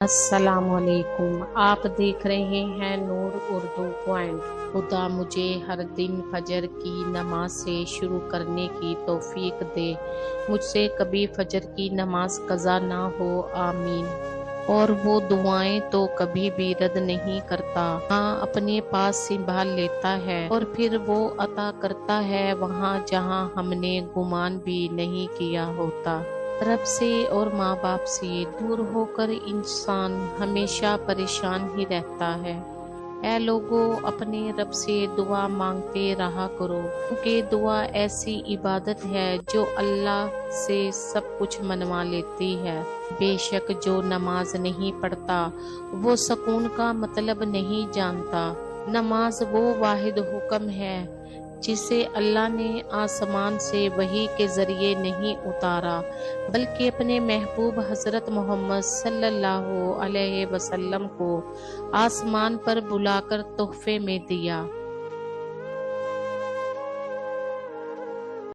السلام علیکم، آپ دیکھ رہے ہیں نور اردو پوائنٹ۔ خدا مجھے ہر دن فجر کی نماز سے شروع کرنے کی توفیق دے، مجھ سے کبھی فجر کی نماز قضا نہ ہو، آمین۔ اور وہ دعائیں تو کبھی بھی رد نہیں کرتا، ہاں اپنے پاس سنبھال لیتا ہے اور پھر وہ عطا کرتا ہے وہاں جہاں ہم نے گمان بھی نہیں کیا ہوتا۔ رب سے اور ماں باپ سے دور ہو کر انسان ہمیشہ پریشان ہی رہتا ہے۔ اے لوگو، اپنے رب سے دعا مانگتے رہا کرو، کیونکہ دعا ایسی عبادت ہے جو اللہ سے سب کچھ منوا لیتی ہے۔ بے شک جو نماز نہیں پڑھتا وہ سکون کا مطلب نہیں جانتا۔ نماز وہ واحد حکم ہے جسے اللہ نے آسمان سے وحی کے ذریعے نہیں اتارا بلکہ اپنے محبوب حضرت محمد صلی اللہ علیہ وسلم کو آسمان پر بلا کر تحفے میں دیا۔